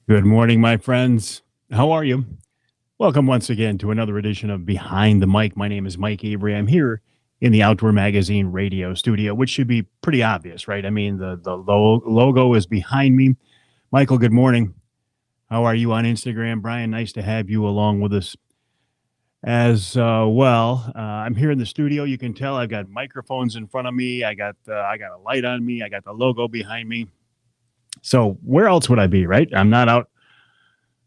Good morning, my friends. How are you? Welcome once again to another edition of Behind the Mic. My name is Mike Avery. I'm here in the Outdoor Magazine radio studio, which should be pretty obvious, right? I mean, the logo is behind me. Michael, good morning. How are you on Instagram? Brian, nice to have you along with us as well. I'm here in the studio. You can tell I've got microphones in front of me. I got a light on me. I got the logo behind me. So where else would I be, right? I'm not out.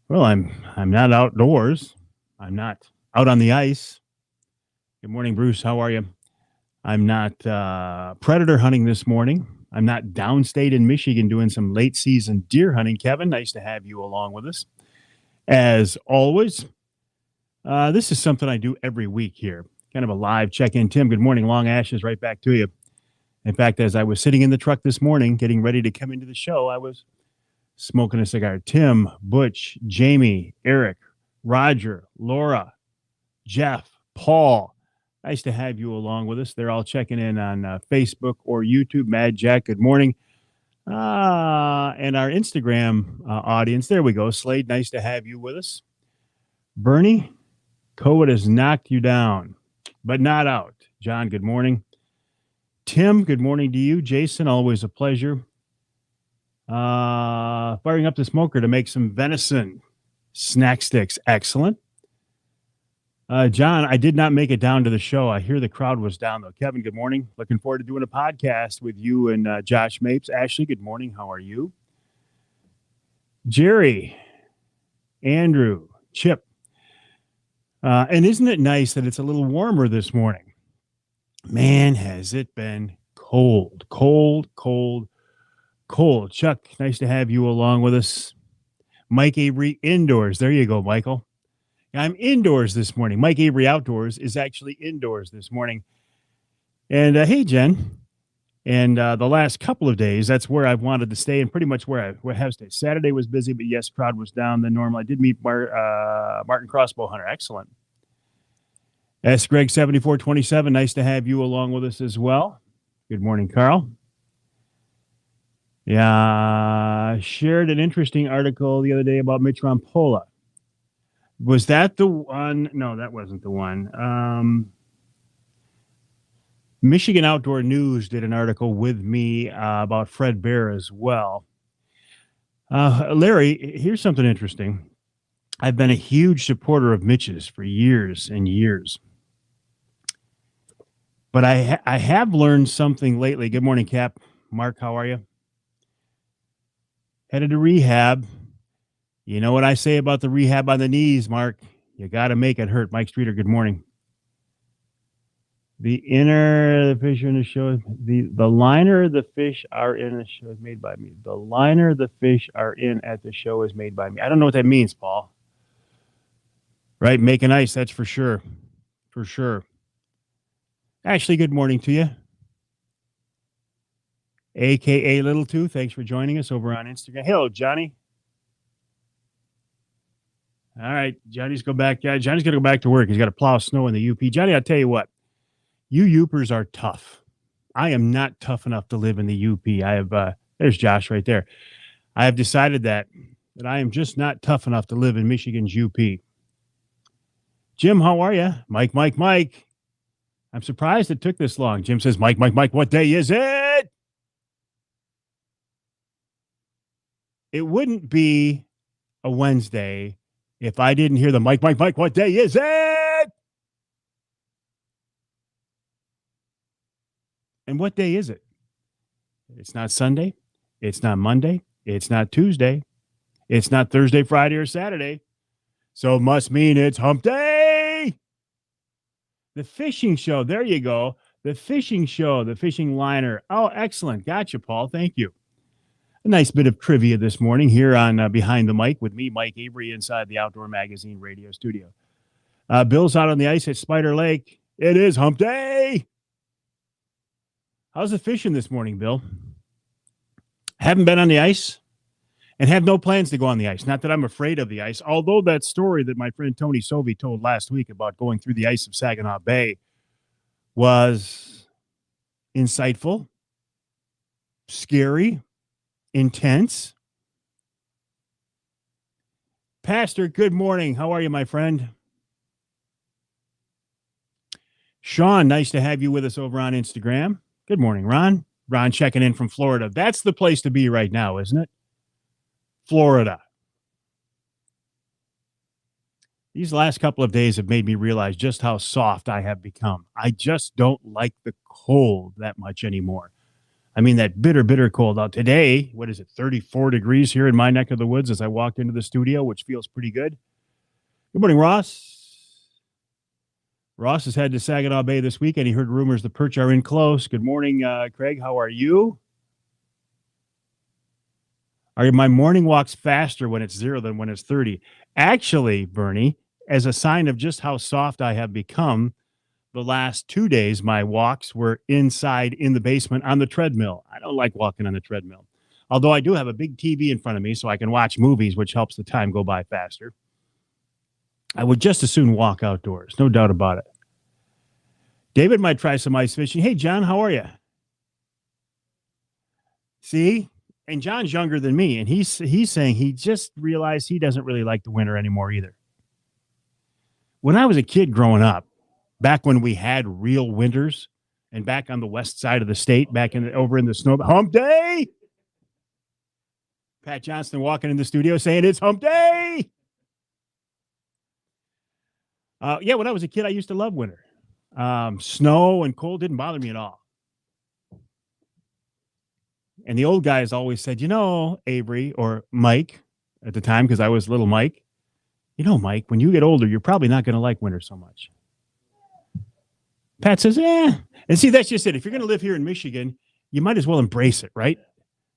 Well, I'm not outdoors. I'm not out on the ice. Good morning, Bruce. How are you? I'm not predator hunting this morning. I'm not downstate in Michigan doing some late season deer hunting. Kevin, nice to have you along with us. As always, this is something I do every week here, kind of a live check in. Tim, good morning. Long Ashes, right back to you. In fact, as I was sitting in the truck this morning getting ready to come into the show, I was smoking a cigar. Tim, Butch, Jamie, Eric, Roger, Laura, Jeff, Paul. Nice to have you along with us. They're all checking in on Facebook or YouTube. Mad Jack, good morning. And our Instagram audience, there we go. Slade, nice to have you with us. Bernie, COVID has knocked you down, but not out. John, good morning. Tim, good morning to you. Jason, always a pleasure. Firing up the smoker to make some venison snack sticks. Excellent. John, I did not make it down to the show. I hear the crowd was down, though. Kevin, good morning. Looking forward to doing a podcast with you and Josh Mapes. Ashley, good morning. How are you? Jerry, Andrew, Chip. And isn't it nice that it's a little warmer this morning? Man, has it been cold, cold, cold, cold. Chuck, nice to have you along with us. Mike Avery, indoors. There you go, Michael. I'm indoors this morning. Mike Avery Outdoors is actually indoors this morning. And hey, Jen. And the last couple of days, that's where I've wanted to stay and pretty much where I have stayed. Saturday was busy, but yes, crowd was down than normal. I did meet Martin Crossbow Hunter. Excellent. S. Greg 7427, nice to have you along with us as well. Good morning, Carl. Yeah, shared an interesting article the other day about Mitch Rampolla. Was that the one? No, that wasn't the one. Michigan Outdoor News did an article with me about Fred Bear as well. Larry, here's something interesting. I've been a huge supporter of Mitch's for years and years. But I have learned something lately. Good morning, Cap. Mark, how are you? Headed to rehab. You know what I say about the rehab on the knees, Mark? You got to make it hurt. Mike Streeter, good morning. The inner the fish are in the show. The liner the fish are in the show is made by me. The liner the fish are in at the show is made by me. I don't know what that means, Paul. Right? Making ice, that's for sure. For sure. Ashley, good morning to you. AKA Little Two, thanks for joining us over on Instagram. Hello, Johnny. All right, Johnny's go back. Yeah, Johnny's got to go back to work. He's got to plow snow in the UP. Johnny, I'll tell you what, you Upers are tough. I am not tough enough to live in the UP. I have. There's Josh right there. I have decided that I am just not tough enough to live in Michigan's UP. Jim, how are you? Mike, Mike, Mike. I'm surprised it took this long. Jim says, Mike, Mike, Mike, what day is it? It wouldn't be a Wednesday if I didn't hear the Mike, Mike, Mike, what day is it? And what day is it? It's not Sunday. It's not Monday. It's not Tuesday. It's not Thursday, Friday, or Saturday. So it must mean it's hump day. The fishing show. There you go. The fishing show, the fishing liner. Oh, excellent. Gotcha, Paul. Thank you. A nice bit of trivia this morning here on Behind the Mic with me, Mike Avery, inside the Outdoor Magazine radio studio. Bill's out on the ice at Spider Lake. It is hump day. How's the fishing this morning, Bill? Haven't been on the ice and have no plans to go on the ice. Not that I'm afraid of the ice, although that story that my friend Tony Sovey told last week about going through the ice of Saginaw Bay was insightful, scary, intense. Pastor, good morning. How are you, my friend? Sean, nice to have you with us over on Instagram. Good morning, Ron. Ron checking in from Florida. That's the place to be right now, isn't it? Florida. These last couple of days have made me realize just how soft I have become. I just don't like the cold that much anymore. I mean, that bitter, bitter cold. Now, today, what is it, 34 degrees here in my neck of the woods as I walked into the studio, which feels pretty good. Good morning, Ross. Ross has headed to Saginaw Bay this week, and he heard rumors the perch are in close. Good morning, Craig. How are you? My morning walks faster when it's 0 than when it's 30. Actually, Bernie, as a sign of just how soft I have become, the last 2 days, my walks were inside in the basement on the treadmill. I don't like walking on the treadmill, although I do have a big TV in front of me so I can watch movies, which helps the time go by faster. I would just as soon walk outdoors, no doubt about it. David might try some ice fishing. Hey, John, how are you? See? And John's younger than me, and he's saying he just realized he doesn't really like the winter anymore either. When I was a kid growing up, back when we had real winters, and back on the west side of the state, over in the snow, hump day. Pat Johnston walking in the studio saying it's hump day. When I was a kid, I used to love winter. Snow and cold didn't bother me at all. And the old guys always said, Avery or Mike at the time, because I was little Mike, Mike, when you get older, you're probably not going to like winter so much. Pat says, And see, that's just it. If you're going to live here in Michigan, you might as well embrace it, right?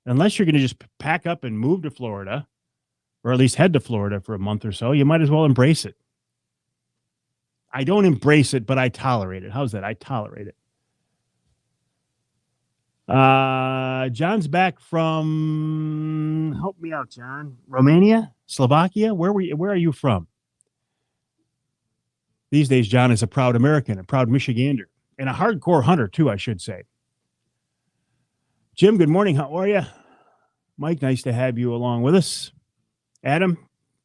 Unless you're going to just pack up and move to Florida, or at least head to Florida for a month or so, you might as well embrace it. I don't embrace it, but I tolerate it. How's that? I tolerate it. John's back from, help me out, John. Romania? Slovakia? Where are you from? These days, John is a proud American, a proud Michigander, and a hardcore hunter, too, I should say. Jim, good morning. How are you? Mike, nice to have you along with us. Adam,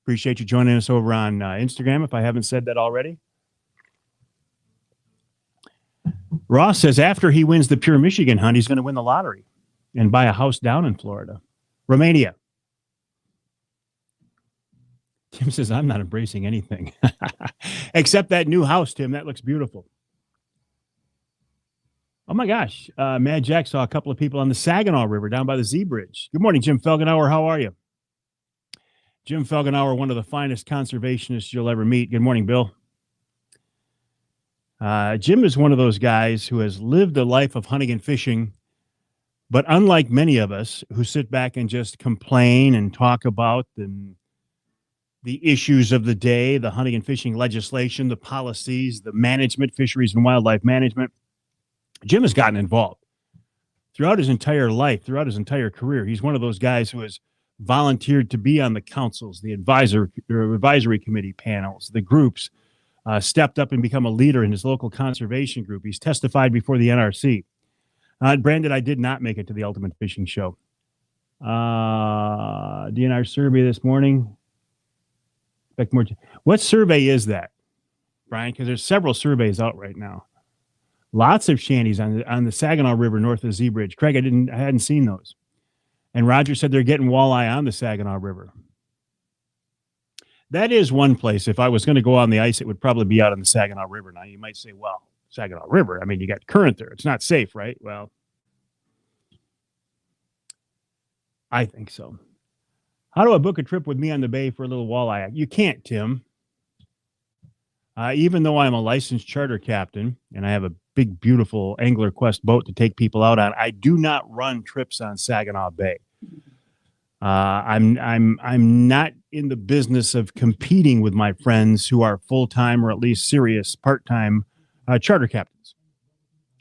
appreciate you joining us over on Instagram, if I haven't said that already. Ross says after he wins the Pure Michigan hunt, he's going to win the lottery and buy a house down in Florida. Romania. Tim says, I'm not embracing anything. Except that new house, Tim. That looks beautiful. Oh, my gosh. Mad Jack saw a couple of people on the Saginaw River down by the Z Bridge. Good morning, Jim Felgenauer. How are you? Jim Felgenauer, one of the finest conservationists you'll ever meet. Good morning, Bill. Jim is one of those guys who has lived a life of hunting and fishing, but unlike many of us who sit back and just complain and talk about the issues of the day, the hunting and fishing legislation, the policies, the management, fisheries and wildlife management, Jim has gotten involved throughout his entire life, throughout his entire career. He's one of those guys who has volunteered to be on the councils, the advisory committee panels, the groups, stepped up and become a leader in his local conservation group. He's testified before the NRC. Brandon, I did not make it to the Ultimate Fishing Show. DNR survey this morning. What survey is that, Brian? Because there's several surveys out right now. Lots of shanties on the Saginaw River north of Z Bridge. Craig, I hadn't seen those. And Roger said they're getting walleye on the Saginaw River. That is one place. If I was going to go on the ice, it would probably be out on the Saginaw River. Now, you might say, well, Saginaw River, I mean, you got current there. It's not safe, right? Well, I think so. How do I book a trip with me on the bay for a little walleye? You can't, Tim. Even though I'm a licensed charter captain and I have a big, beautiful Angler Quest boat to take people out on, I do not run trips on Saginaw Bay. I'm not in the business of competing with my friends who are full-time or at least serious part-time charter captains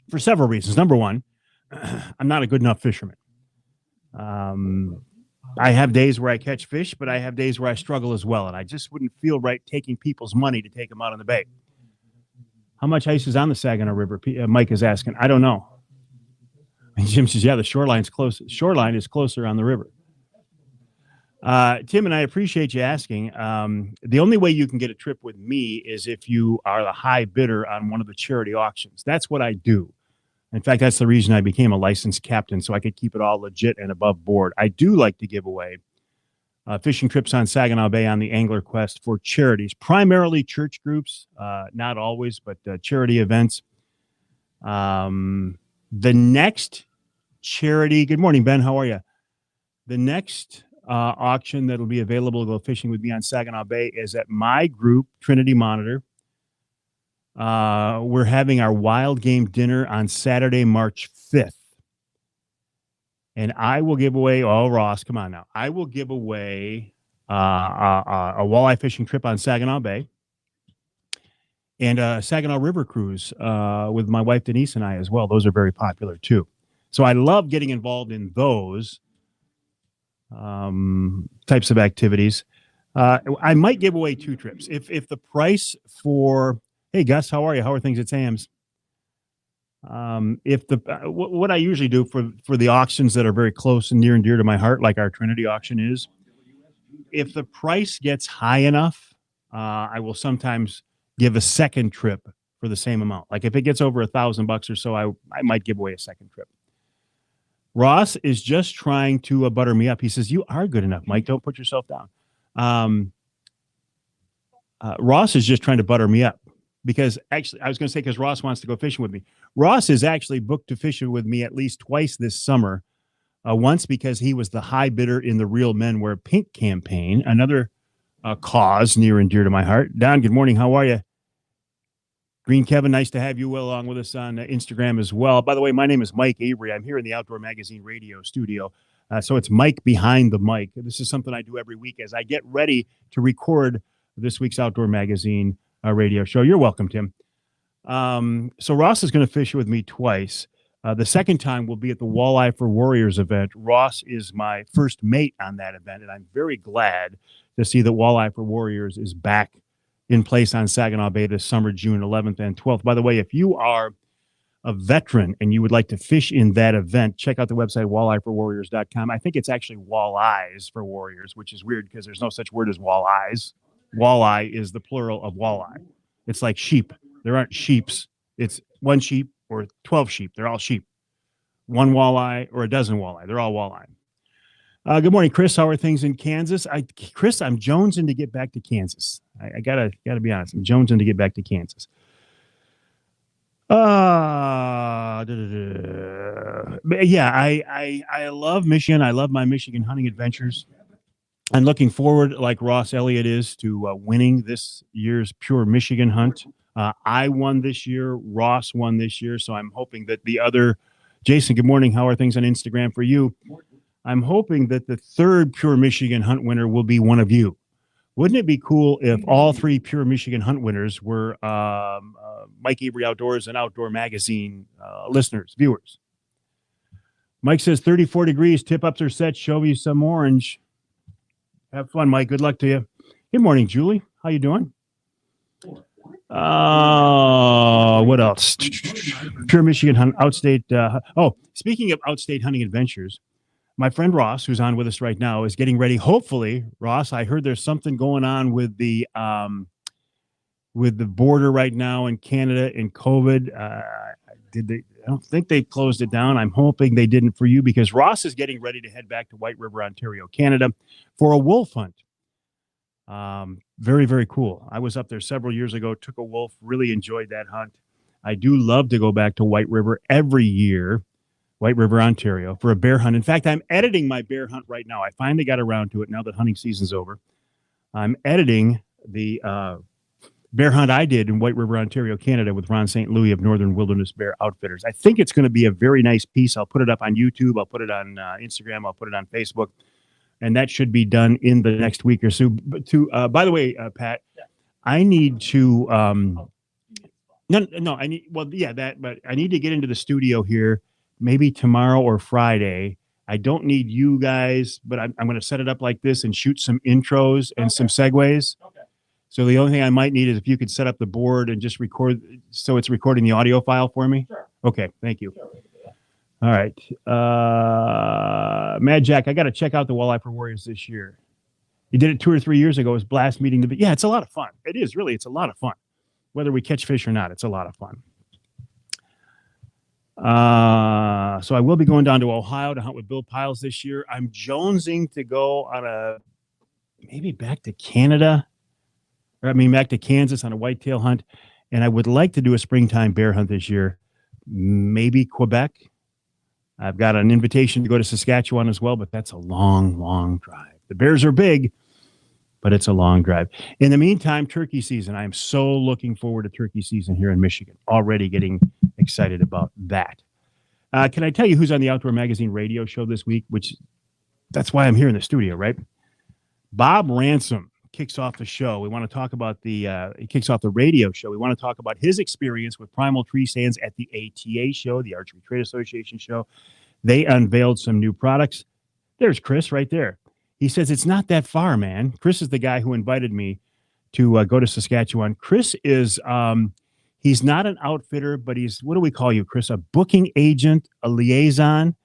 for several reasons. Number one, I'm not a good enough fisherman. I have days where I catch fish, but I have days where I struggle as well. And I just wouldn't feel right taking people's money to take them out on the bay. How much ice is on the Saginaw River? Mike is asking. I don't know. And Jim says, yeah, the shoreline's close. Shoreline is closer on the river. Tim, and I appreciate you asking. The only way you can get a trip with me is if you are the high bidder on one of the charity auctions. That's what I do. In fact, that's the reason I became a licensed captain, so I could keep it all legit and above board. I do like to give away fishing trips on Saginaw Bay on the Angler Quest for charities, primarily church groups, not always, but charity events. The next charity, good morning, Ben, how are you? The next auction that'll be available to go fishing with me on Saginaw Bay is at my group, Trinity Monitor. We're having our wild game dinner on Saturday, March 5th. And I will give away, oh, Ross, come on now. I will give away a walleye fishing trip on Saginaw Bay and a Saginaw River cruise with my wife, Denise, and I as well. Those are very popular, too. So I love getting involved in those types of activities. I might give away 2 trips. If the price for, hey, Gus, how are you? How are things at Sam's? If the what I usually do for the auctions that are very close and near and dear to my heart, like our Trinity auction is, if the price gets high enough, I will sometimes give a second trip for the same amount. Like if it gets over $1,000 or so, I might give away a second trip. Ross is just trying to butter me up. He says, "You are good enough, Mike. Don't put yourself down." Ross is just trying to butter me up. Because actually, I was going to say because Ross wants to go fishing with me. Ross is actually booked to fish with me at least twice this summer. Once because he was the high bidder in the Real Men Wear Pink campaign, another cause near and dear to my heart. Don, good morning. How are you? Green Kevin, nice to have you along with us on Instagram as well. By the way, my name is Mike Avery. I'm here in the Outdoor Magazine radio studio. So it's Mike behind the mic. This is something I do every week as I get ready to record this week's Outdoor Magazine radio show. You're welcome, Tim. So Ross is going to fish with me twice. The second time will be at the Walleye for Warriors event. Ross is my first mate on that event, and I'm very glad to see that Walleye for Warriors is back in place on Saginaw Bay this summer, June 11th and 12th. By the way, if you are a veteran and you would like to fish in that event, check out the website, walleyeforwarriors.com. I think it's actually Walleyes for Warriors, which is weird because there's no such word as walleyes. Walleye is the plural of walleye. It's like sheep. There aren't sheeps. It's one sheep or 12 sheep. They're all sheep. One walleye or a dozen walleye. They're all walleye. Good morning, Chris. How are things in Kansas? Chris, I'm jonesing to get back to Kansas. I gotta be honest. I'm jonesing to get back to Kansas. Yeah, I love Michigan. I love my Michigan hunting adventures. I'm looking forward, like Ross Elliott is, to winning this year's Pure Michigan hunt. I won this year. Ross won this year. So I'm hoping that the other, Jason, good morning. How are things on Instagram for you? I'm hoping that the third Pure Michigan hunt winner will be one of you. Wouldn't it be cool if all 3 Pure Michigan hunt winners were Mike Avery Outdoors and Outdoor Magazine listeners, viewers? Mike says 34 degrees, tip-ups are set, show me some orange. Have fun, Mike. Good luck to you. Good morning, Julie. How you doing? What else? Pure Michigan hunt, outstate. Speaking of outstate hunting adventures, my friend Ross, who's on with us right now, is getting ready. Hopefully, Ross, I heard there's something going on with the border right now in Canada and COVID. I don't think they closed it down. I'm hoping they didn't for you because Ross is getting ready to head back to White River, Ontario, Canada for a wolf hunt. Very, very cool. I was up there several years ago, took a wolf, really enjoyed that hunt. I do love to go back to White River every year, White River, Ontario, for a bear hunt. In fact, I'm editing my bear hunt right now. I finally got around to it now that hunting season's over. I'm editing the bear hunt I did in White River, Ontario, Canada with Ron St. Louis of Northern Wilderness Bear Outfitters. I think it's going to be a very nice piece. I'll put it up on YouTube. I'll put it on Instagram. I'll put it on Facebook. And that should be done in the next week or so. But by the way, Pat, I need to I need to get into the studio here maybe tomorrow or Friday. I don't need you guys, but I'm going to set it up like this and shoot some intros and some segues. Okay. So the only thing I might need is if you could set up the board and just record, so it's recording the audio file for me. Sure. Okay, thank you. Sure. All right. Mad Jack, I got to check out the Walleye for Warriors this year. You did it 2 or 3 years ago. It was blast meeting the. Yeah, it's a lot of fun. It is really. It's a lot of fun, whether we catch fish or not. It's a lot of fun. So I will be going down to Ohio to hunt with Bill Piles this year. I'm jonesing to go on maybe back to Canada, back to Kansas on a whitetail hunt. And I would like to do a springtime bear hunt this year, maybe Quebec. I've got an invitation to go to Saskatchewan as well, but that's a long, long drive. The bears are big, but it's a long drive. In the meantime, turkey season. I am so looking forward to turkey season here in Michigan. Already getting excited about that. Can I tell you who's on the Outdoor Magazine radio show this week? That's why I'm here in the studio, right? Bob Ransom kicks off the show. We want to talk about he kicks off the radio show. We want to talk about his experience with Primal Tree Stands at the ATA show, the Archery Trade Association show. They unveiled some new products. There's Chris right there. He says, it's not that far, man. Chris is the guy who invited me to go to Saskatchewan. Chris is, he's not an outfitter, but he's, what do we call you, Chris? A booking agent, a liaison.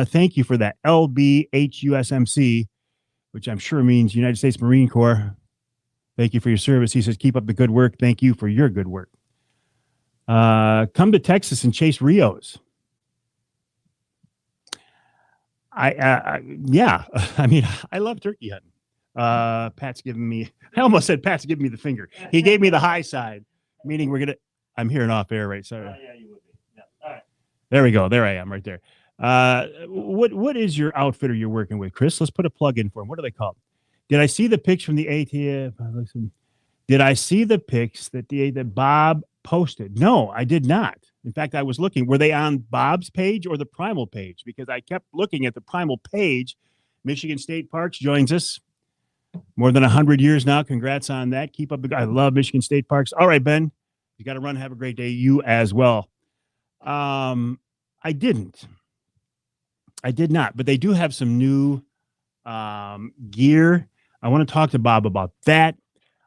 Thank you for that. LBHUSMC, which I'm sure means United States Marine Corps. Thank you for your service. He says, keep up the good work. Thank you for your good work. Come to Texas and chase Rios. Yeah, I mean, I love turkey hunting. Pat's giving me, I almost said Pat's giving me the finger. He gave me the high side, meaning I'm hearing off air, right? Sorry. Yeah, you would be. Yeah. All right. There we go. There I am right there. What is your outfitter you're working with, Chris? Let's put a plug in for him. What do they call him? Did I see the pics from the ATF? Did I see the pics that Bob posted? No, I did not. In fact, I was looking. Were they on Bob's page or the Primal page? Because I kept looking at the Primal page. Michigan State Parks joins us. More than 100 years now. Congrats on that. Keep up the. I love Michigan State Parks. All right, Ben. You got to run. Have a great day. You as well. I did not. But they do have some new gear. I want to talk to Bob about that.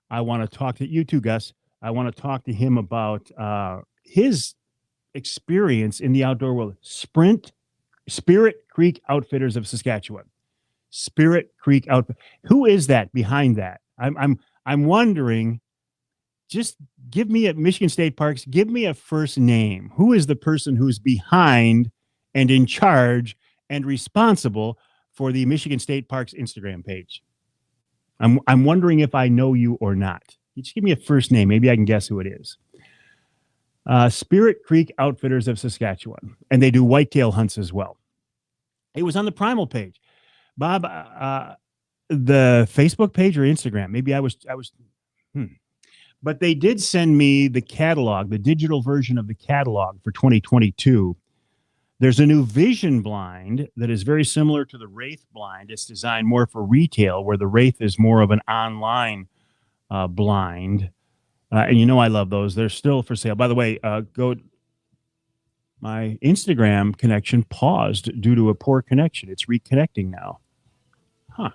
I want to talk to you too, Gus. I want to talk to him about his experience in the outdoor world. Spirit Creek Outfitters of Saskatchewan. Spirit Creek Outfit. Who is that behind that? I'm wondering. Just give me at Michigan State Parks. Give me a first name. Who is the person who's behind and in charge and responsible for the Michigan State Parks Instagram page? I'm wondering if I know you or not. You just give me a first name. Maybe I can guess who it is. Spirit Creek Outfitters of Saskatchewan, and they do whitetail hunts as well. It was on the Primal page. Bob, the Facebook page or Instagram? Maybe I was. But they did send me the catalog, the digital version of the catalog for 2022. There's a new Vision blind that is very similar to the Wraith blind. It's designed more for retail, where the Wraith is more of an online blind. And you know I love those. They're still for sale. By the way, my Instagram connection paused due to a poor connection. It's reconnecting now. Huh.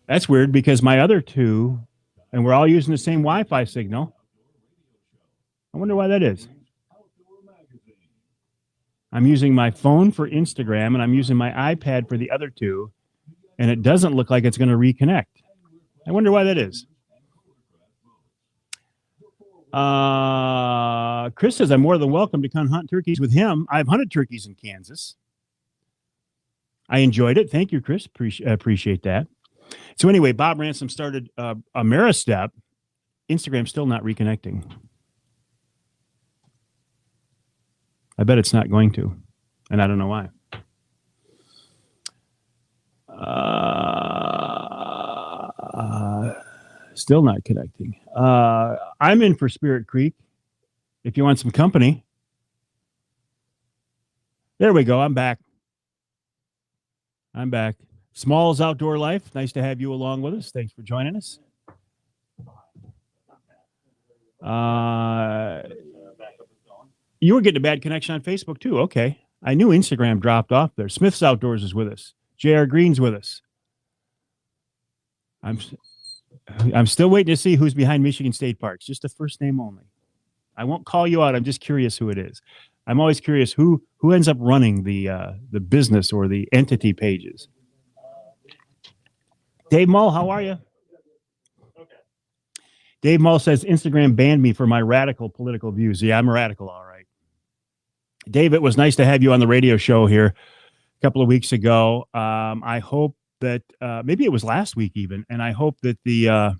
That's weird because my other two, and we're all using the same Wi-Fi signal. I wonder why that is. I'm using my phone for Instagram, and I'm using my iPad for the other two, and it doesn't look like it's going to reconnect. I wonder why that is. Chris says, I'm more than welcome to come hunt turkeys with him. I've hunted turkeys in Kansas. I enjoyed it. Thank you, Chris. Appreciate that. So anyway, Bob Ransom started Ameristep. Instagram's still not reconnecting. I bet it's not going to, and I don't know why. Still not connecting. I'm in for Spirit Creek. If you want some company. There we go. I'm back. Smalls Outdoor Life. Nice to have you along with us. Thanks for joining us. You were getting a bad connection on Facebook too. Okay. I knew Instagram dropped off there. Smith's Outdoors is with us. J.R. Green's with us. I'm still waiting to see who's behind Michigan State Parks. Just a first name only. I won't call you out. I'm just curious who it is. I'm always curious who ends up running the business or the entity pages. Dave Mull, how are you? Dave Mull says Instagram banned me for my radical political views. Yeah, I'm a radical, all right. Dave, it was nice to have you on the radio show here a couple of weeks ago. I hope that maybe it was last week even, and I hope that the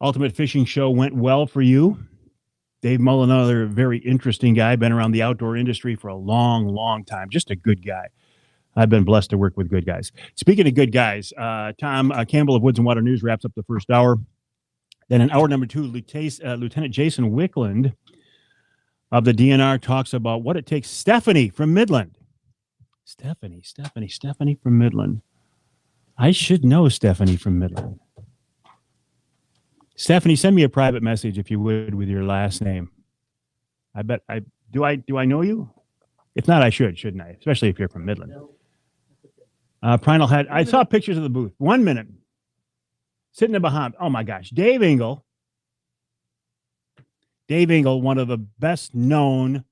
Ultimate Fishing Show went well for you. Dave Mull, another very interesting guy, been around the outdoor industry for a long, long time. Just a good guy. I've been blessed to work with good guys. Speaking of good guys, Tom Campbell of Woods and Water News wraps up the first hour. Then in hour number 2, Lieutenant Jason Wickland of the DNR talks about what it takes. Stephanie from Midland. Stephanie from Midland. I should know Stephanie from Midland. Stephanie, send me a private message if you would with your last name. Do I know you? If not, I shouldn't I? Especially if you're from Midland. Prinal had, I saw pictures of the booth. 1 minute. Sitting in Bahamas. Oh my gosh. Dave Engel, one of the best known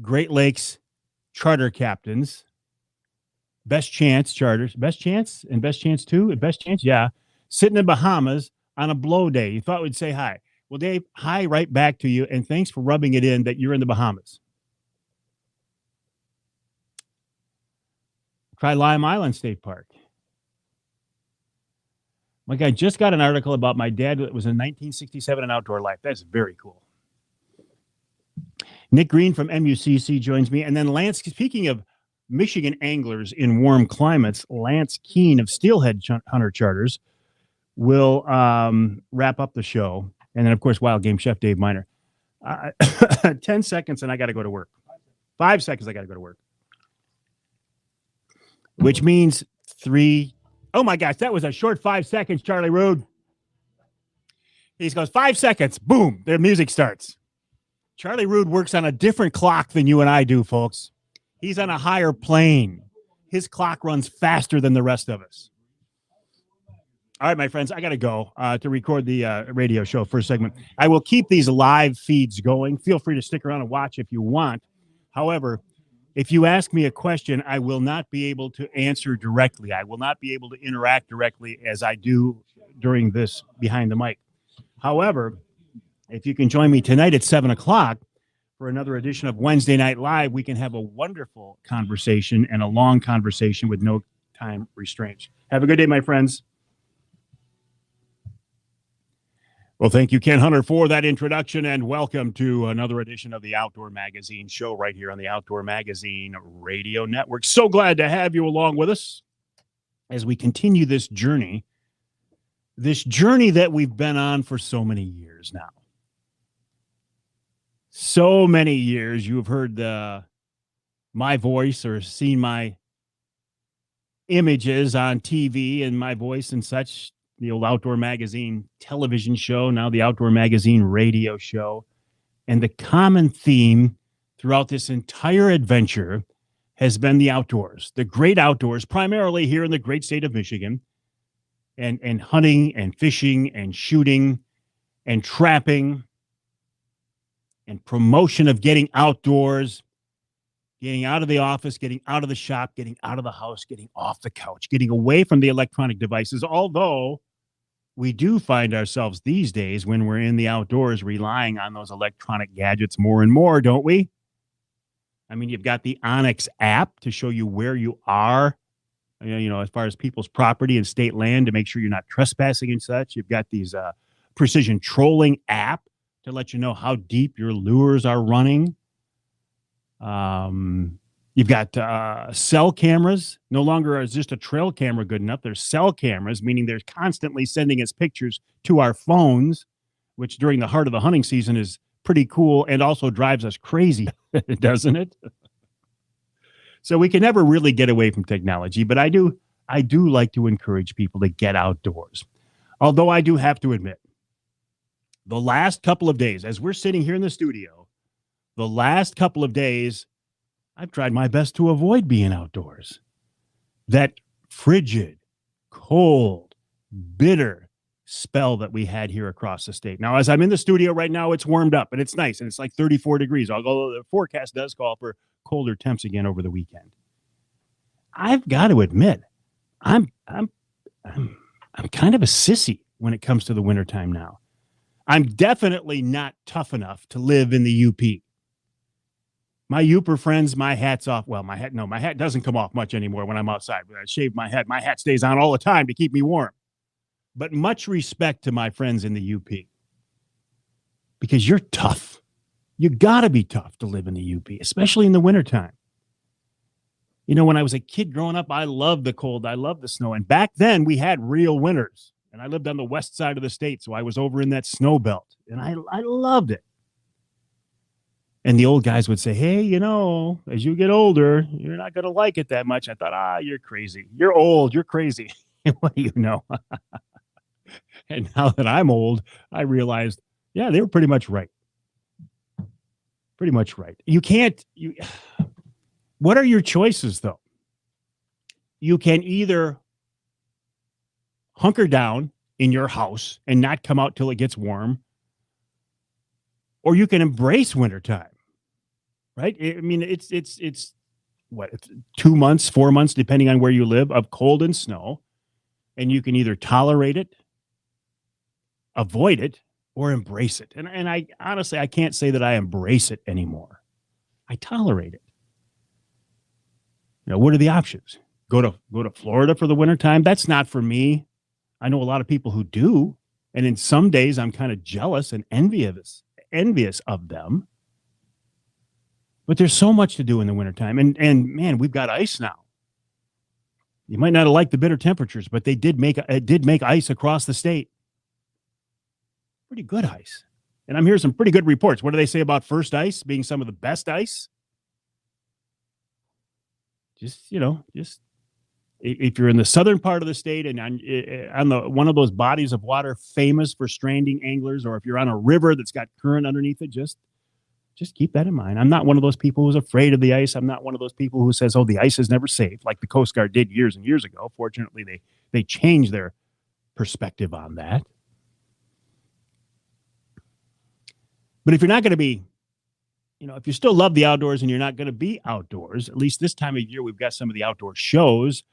Great Lakes charter captains. Best Chance charters. Best Chance and Best Chance 2 and Best Chance. Yeah. Sitting in Bahamas on a blow day. You thought we'd say hi. Well, Dave, hi right back to you. And thanks for rubbing it in that you're in the Bahamas. Try Lime Island State Park. My guy just got an article about my dad that was in 1967 in outdoor life. That's very cool. Nick Green from MUCC joins me. And then Lance, speaking of Michigan anglers in warm climates, Lance Keene of Steelhead Hunter Charters will wrap up the show. And then, of course, Wild Game Chef Dave Miner. 10 seconds and I got to go to work. 5 seconds, I got to go to work. Which means 3. Oh, my gosh, that was a short 5 seconds, Charlie Rude. He goes, 5 seconds. Boom, their music starts. Charlie Rude works on a different clock than you and I do, folks. He's on a higher plane. His clock runs faster than the rest of us. All right, my friends, I got to go to record the radio show first segment. I will keep these live feeds going. Feel free to stick around and watch if you want. However, if you ask me a question, I will not be able to answer directly. I will not be able to interact directly as I do during this Behind the Mic. However, if you can join me tonight at 7 o'clock for another edition of Wednesday Night Live, we can have a wonderful conversation and a long conversation with no time restraints. Have a good day, my friends. Well, thank you, Ken Hunter, for that introduction, and welcome to another edition of the Outdoor Magazine show right here on the Outdoor Magazine Radio Network. So glad to have you along with us as we continue this journey that we've been on for so many years now. So many years you have heard my voice or seen my images on TV and my voice and such. The old Outdoor Magazine television show, now the Outdoor Magazine radio show. And the common theme throughout this entire adventure has been the outdoors, the great outdoors, primarily here in the great state of Michigan, and hunting and fishing and shooting and trapping and promotion of getting outdoors, getting out of the office, getting out of the shop, getting out of the house, getting off the couch, getting away from the electronic devices, although we do find ourselves these days when we're in the outdoors relying on those electronic gadgets more and more, don't we? I mean, you've got the Onyx app to show you where you are, as far as people's property and state land to make sure you're not trespassing and such. You've got these precision trolling app to let you know how deep your lures are running. You've got cell cameras. No longer is just a trail camera good enough. There's cell cameras, meaning they're constantly sending us pictures to our phones, which during the heart of the hunting season is pretty cool and also drives us crazy, doesn't it? So we can never really get away from technology, but I do like to encourage people to get outdoors. Although I do have to admit, the last couple of days, as we're sitting here in the studio, the last couple of days, I've tried my best to avoid being outdoors. That frigid, cold, bitter spell that we had here across the state. Now, as I'm in the studio right now, it's warmed up and it's nice and it's like 34 degrees, although the forecast does call for colder temps again over the weekend. I've got to admit, I'm kind of a sissy when it comes to the wintertime now. I'm definitely not tough enough to live in the UP. My Uper friends, my hat's off. Well, my hat doesn't come off much anymore when I'm outside. When I shave my head, my hat stays on all the time to keep me warm. But much respect to my friends in the UP, because you're tough. You got to be tough to live in the UP, especially in the wintertime. You know, when I was a kid growing up, I loved the cold. I loved the snow. And back then we had real winters. And I lived on the west side of the state, so I was over in that snow belt. And I loved it. And the old guys would say, hey, you know, as you get older, you're not going to like it that much. I thought, you're crazy. You're old. You're crazy. What do you know? And now that I'm old, I realized, yeah, they were pretty much right. Pretty much right. What are your choices, though? You can either hunker down in your house and not come out till it gets warm, or you can embrace wintertime, right? I mean, it's what, 2 months, 4 months, depending on where you live, of cold and snow, and you can either tolerate it, avoid it, or embrace it. And I honestly, I can't say that I embrace it anymore. I tolerate it. You know, what are the options? Go to Florida for the wintertime? That's not for me. I know a lot of people who do, and in some days I'm kind of jealous and envious of them. But there's so much to do in the wintertime. And man, we've got ice now. You might not have liked the bitter temperatures, but it did make ice across the state. Pretty good ice. And I'm hearing some pretty good reports. What do they say about first ice being some of the best ice? Just if you're in the southern part of the state and on one of those bodies of water famous for stranding anglers, or if you're on a river that's got current underneath it, just keep that in mind. I'm not one of those people who's afraid of the ice. I'm not one of those people who says, oh, the ice is never safe, like the Coast Guard did years and years ago. Fortunately, they changed their perspective on that. But if you're not going to be, if you still love the outdoors and you're not going to be outdoors, at least this time of year, we've got some of the outdoor shows.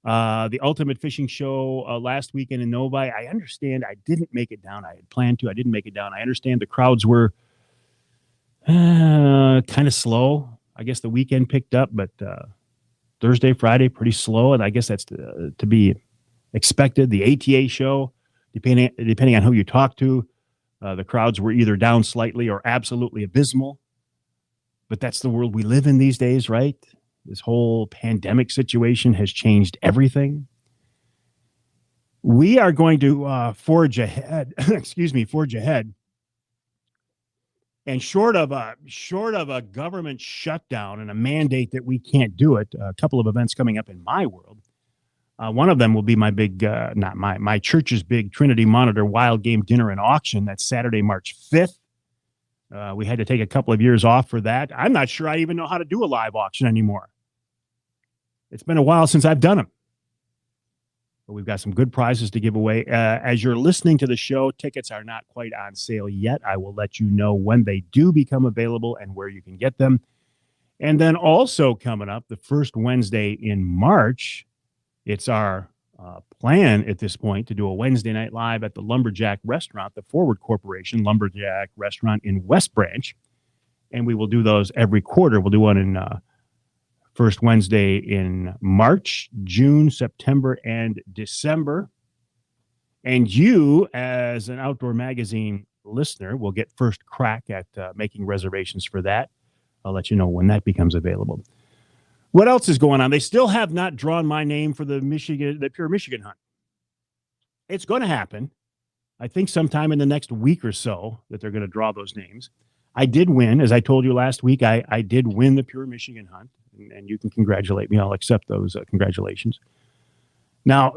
The Ultimate Fishing Show last weekend in Novi. I understand I didn't make it down. I had planned to. I didn't make it down. I understand the crowds were kind of slow. I guess the weekend picked up, but Thursday, Friday, pretty slow. And I guess that's to be expected. The ATA show, depending on who you talk to, the crowds were either down slightly or absolutely abysmal. But that's the world we live in these days, right? This whole pandemic situation has changed everything. We are going to forge ahead. Forge ahead. And short of a government shutdown and a mandate that we can't do it, a couple of events coming up in my world. One of them will be my big, my church's big Trinity Monitor Wild Game Dinner and Auction. That's Saturday, March 5th. We had to take a couple of years off for that. I'm not sure I even know how to do a live auction anymore. It's been a while since I've done them. But we've got some good prizes to give away. As you're listening to the show, tickets are not quite on sale yet. I will let you know when they do become available and where you can get them. And then also coming up, the first Wednesday in March, it's our plan at this point to do a Wednesday night live at the Lumberjack Restaurant, the Forward Corporation Lumberjack Restaurant in West Branch. And we will do those every quarter. We'll do one in first Wednesday in March, June, September, and December. And you, as an Outdoor Magazine listener, will get first crack at making reservations for that. I'll let you know when that becomes available. What else is going on? They still have not drawn my name for the Pure Michigan Hunt. It's going to happen. I think sometime in the next week or so that they're going to draw those names. I did win, as I told you last week. I did win the Pure Michigan Hunt, and you can congratulate me. I'll accept those congratulations. Now,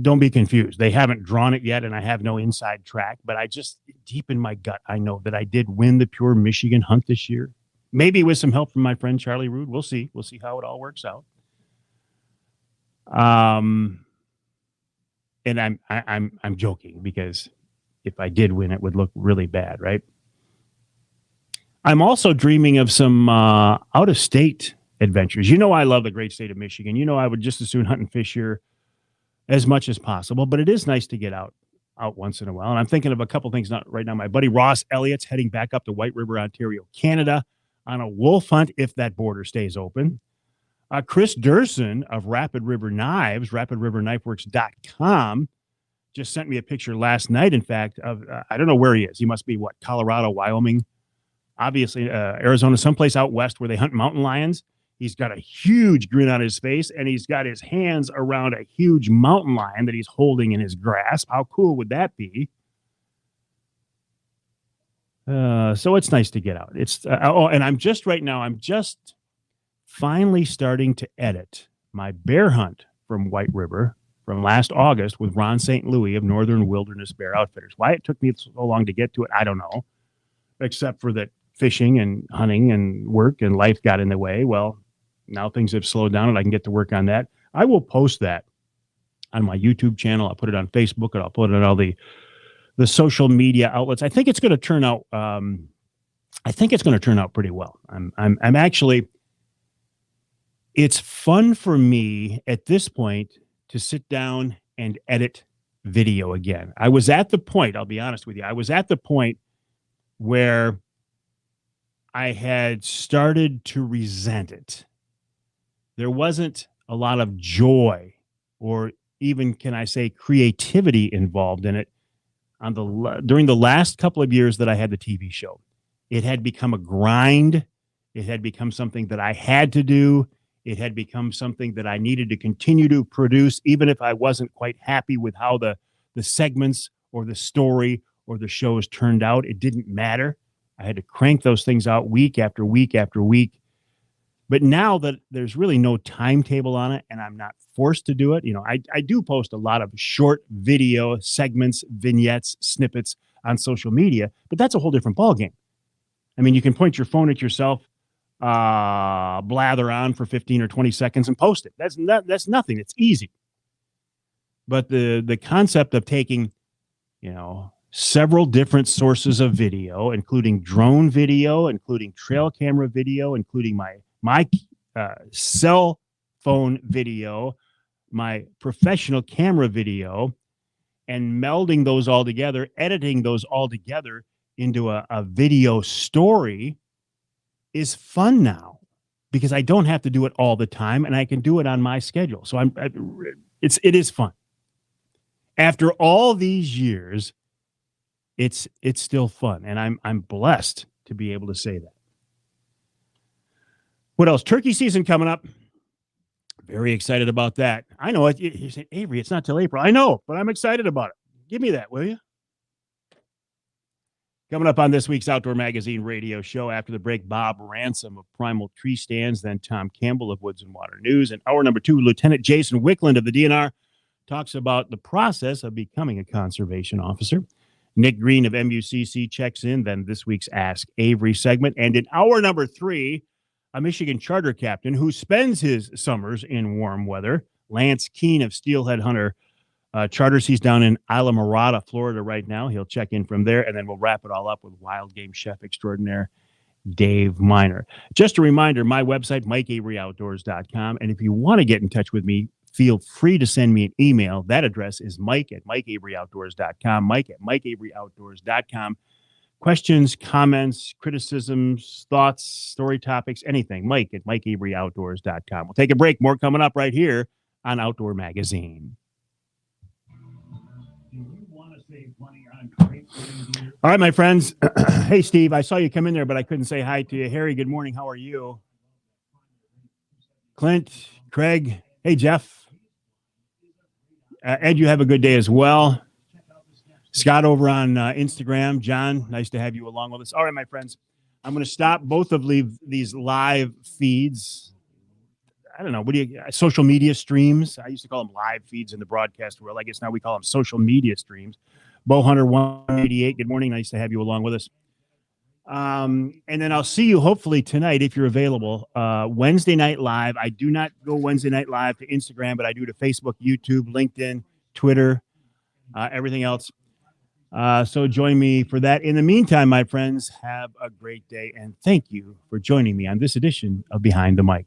don't be confused. They haven't drawn it yet, and I have no inside track. But I just, deep in my gut, I know that I did win the Pure Michigan Hunt this year. Maybe with some help from my friend Charlie Rude. We'll see. We'll see how it all works out. And I'm joking, because if I did win, it would look really bad, right? I'm also dreaming of some out-of-state adventures. You know, I love the great state of Michigan. You know, I would just as soon hunt and fish here as much as possible. But it is nice to get out out once in a while. And I'm thinking of a couple things not right now. My buddy Ross Elliott's heading back up to White River, Ontario, Canada on a wolf hunt if that border stays open. Chris Durson of Rapid River Knives, rapidriverknifeworks.com, just sent me a picture last night, in fact, of, I don't know where he is. He must be, Colorado, Wyoming, obviously Arizona, someplace out west where they hunt mountain lions. He's got a huge grin on his face, and he's got his hands around a huge mountain lion that he's holding in his grasp. How cool would that be? So it's nice to get out. And I'm just finally starting to edit my bear hunt from White River from last August with Ron St. Louis of Northern Wilderness Bear Outfitters. Why it took me so long to get to it, I don't know, except for that fishing and hunting and work and life got in the way. Well, now things have slowed down and I can get to work on that. I will post that on my YouTube channel. I'll put it on Facebook and I'll put it on all the social media outlets. I think it's going to turn out. Pretty well. I'm actually. It's fun for me at this point to sit down and edit video again. I was at the point. I'll be honest with you. I was at the point where I had started to resent it. There wasn't a lot of joy or even, can I say, creativity involved in it during the last couple of years that I had the TV show. It had become a grind. It had become something that I had to do. It had become something that I needed to continue to produce, even if I wasn't quite happy with how the segments or the story or the shows turned out. It didn't matter. I had to crank those things out week after week after week. But now that there's really no timetable on it and I'm not forced to do it, I do post a lot of short video segments, vignettes, snippets on social media, but that's a whole different ballgame. I mean, you can point your phone at yourself, blather on for 15 or 20 seconds and post it. That's nothing. It's easy. But the concept of taking, several different sources of video, including drone video, including trail camera video, including my cell phone video, my professional camera video, and melding those all together, editing those all together into a video story is fun now because I don't have to do it all the time and I can do it on my schedule. So it is fun. After all these years, it's still fun, and I'm blessed to be able to say that. What else? Turkey season coming up. Very excited about that. I know it. You say, Avery, it's not till April. I know, but I'm excited about it. Give me that, will you? Coming up on this week's Outdoor Magazine radio show after the break, Bob Ransom of Primal Tree Stands, then Tom Campbell of Woods and Water News. And hour number 2, Lieutenant Jason Wickland of the DNR talks about the process of becoming a conservation officer. Nick Green of MUCC checks in, then this week's Ask Avery segment. And in hour number 3, a Michigan charter captain who spends his summers in warm weather, Lance Keene of Steelhead Hunter Charters. He's down in Islamorada, Florida right now. He'll check in from there, and then we'll wrap it all up with wild game chef extraordinaire Dave Miner. Just a reminder, my website, MikeAveryOutdoors.com. And if you want to get in touch with me, feel free to send me an email. That address is Mike@MikeAveryOutdoors.com, Mike@MikeAveryOutdoors.com. Questions, comments, criticisms, thoughts, story topics, anything, Mike@MikeAveryOutdoors.com. We'll take a break. More coming up right here on Outdoor Magazine. All right, my friends. Hey, Steve, I saw you come in there, but I couldn't say hi to you. Harry, good morning. How are you? Clint, Craig. Hey, Jeff. Ed, you have a good day as well. Scott over on Instagram. John, nice to have you along with us. All right, my friends. I'm going to stop both of these live feeds. I don't know. Social media streams? I used to call them live feeds in the broadcast world. I guess now we call them social media streams. Bowhunter 188, good morning. Nice to have you along with us. And then I'll see you hopefully tonight if you're available. Wednesday night live. I do not go Wednesday night live to Instagram, but I do to Facebook, YouTube, LinkedIn, Twitter, everything else. So join me for that. In the meantime, my friends, have a great day, and thank you for joining me on this edition of Behind the Mic.